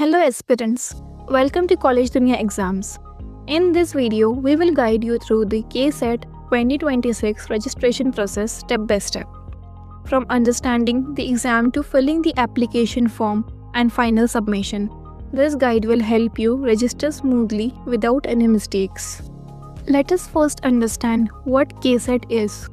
Hello aspirants, welcome to College Dunia Exams. In this video, we will guide you through the KCET 2026 registration process step by step. From understanding the exam to filling the application form and final submission, this guide will help you register smoothly without any mistakes. Let us first understand what KCET is.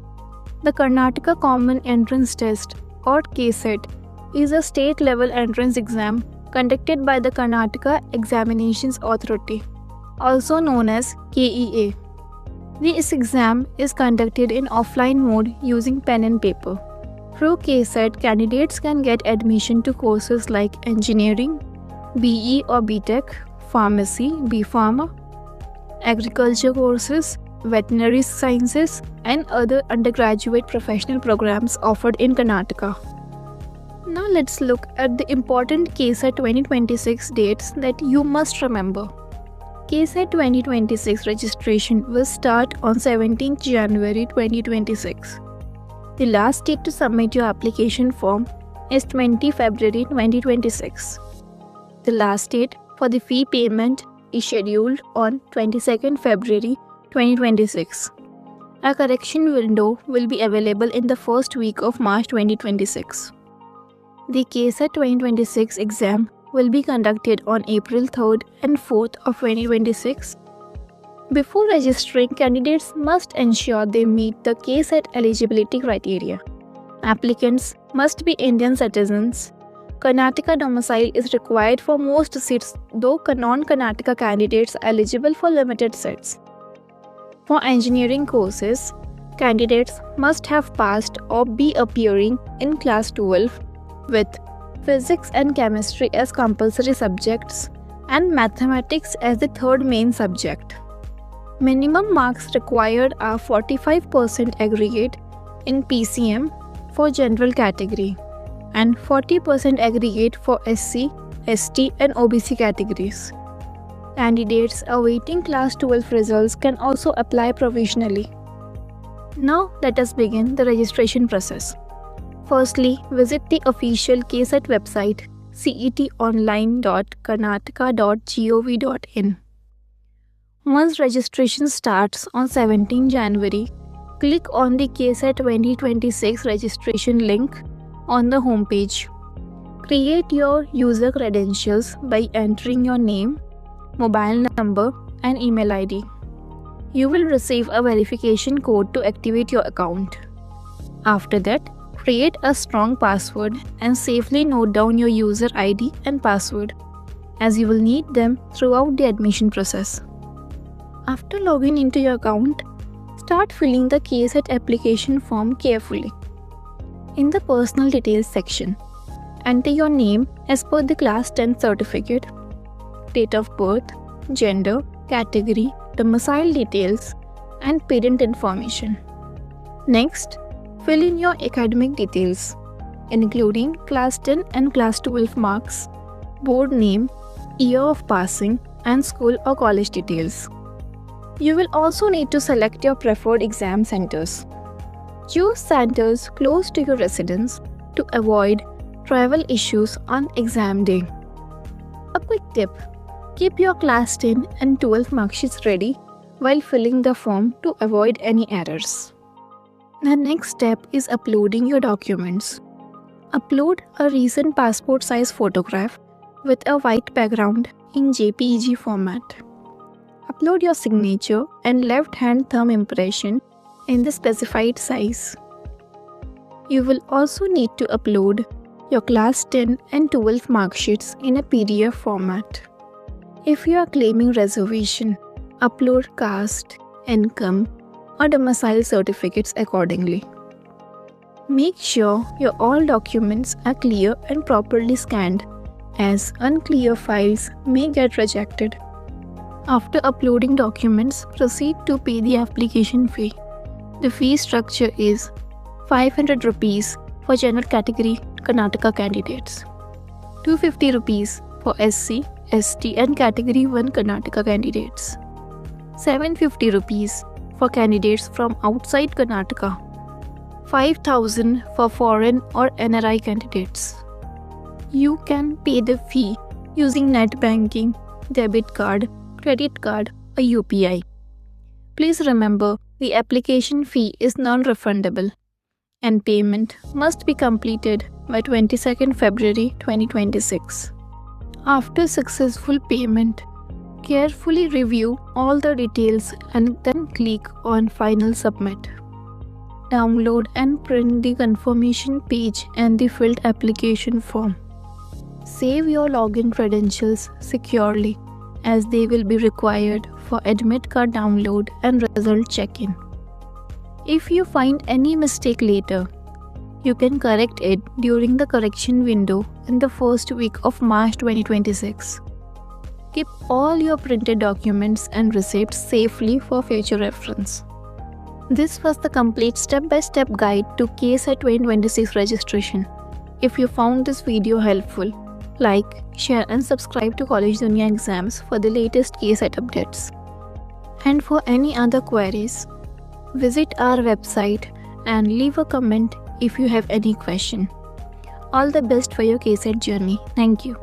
The Karnataka Common Entrance Test or KCET is a state-level entrance exam conducted by the Karnataka Examinations Authority, also known as KEA. This exam is conducted in offline mode using pen and paper. Through KCET, candidates can get admission to courses like engineering, BE or BTech, pharmacy, B.Pharma, agriculture courses, veterinary sciences, and other undergraduate professional programs offered in Karnataka. Now let's look at the important KCET 2026 dates that you must remember. KCET 2026 registration will start on 17th January 2026. The last date to submit your application form is 20 February 2026. The last date for the fee payment is scheduled on 22nd February 2026. A correction window will be available in the first week of March 2026. The KCET 2026 exam will be conducted on April 3rd and 4th of 2026. Before registering, candidates must ensure they meet the KCET eligibility criteria. Applicants must be Indian citizens. Karnataka domicile is required for most seats, though non-Karnataka candidates are eligible for limited seats. For engineering courses, candidates must have passed or be appearing in class 12 with physics and chemistry as compulsory subjects and mathematics as the third main subject. Minimum marks required are 45% aggregate in PCM for general category and 40% aggregate for SC, ST and OBC categories. Candidates awaiting class 12 results can also apply provisionally. Now let us begin the registration process. Firstly, visit the official KCET website cetonline.karnataka.gov.in. Once registration starts on 17 January, click on the KCET 2026 registration link on the homepage. Create your user credentials by entering your name, mobile number, and email ID. You will receive a verification code to activate your account. After that, create a strong password and safely note down your user ID and password, as you will need them throughout the admission process. After logging into your account, start filling the KCET application form carefully. In the personal details section, enter your name as per the class 10 certificate, date of birth, gender, category, domicile details, and parent information. Next, fill in your academic details, including class 10 and class 12 marks, board name, year of passing, and school or college details. You will also need to select your preferred exam centers. Choose centers close to your residence to avoid travel issues on exam day. A quick tip: keep your class 10 and 12 marksheets ready while filling the form to avoid any errors. The next step is uploading your documents. Upload a recent passport size photograph with a white background in JPEG format. Upload your signature and left hand thumb impression in the specified size. You will also need to upload your class 10 and 12 marksheets in a PDF format. If you are claiming reservation, upload caste, income, or domicile certificates accordingly. Make sure your all documents are clear and properly scanned, as unclear files may get rejected. After uploading documents, proceed to pay the application fee. The fee structure is 500 rupees for general category Karnataka candidates, 250 rupees for SC, ST and category 1 Karnataka candidates, 750 rupees for candidates from outside Karnataka, 5,000 for foreign or NRI candidates. You can pay the fee using net banking, debit card, credit card, or UPI. Please remember, the application fee is non-refundable and payment must be completed by 22nd February 2026. After successful payment, carefully review all the details and then click on Final Submit. Download and print the confirmation page and the filled application form. Save your login credentials securely as they will be required for admit card download and result check-in. If you find any mistake later, you can correct it during the correction window in the first week of March 2026. Keep all your printed documents and receipts safely for future reference. This was the complete step-by-step guide to KCET 2026 registration. If you found this video helpful, like, share and subscribe to College Dunia Exams for the latest KCET updates. And for any other queries, visit our website and leave a comment if you have any question. All the best for your KCET journey. Thank you.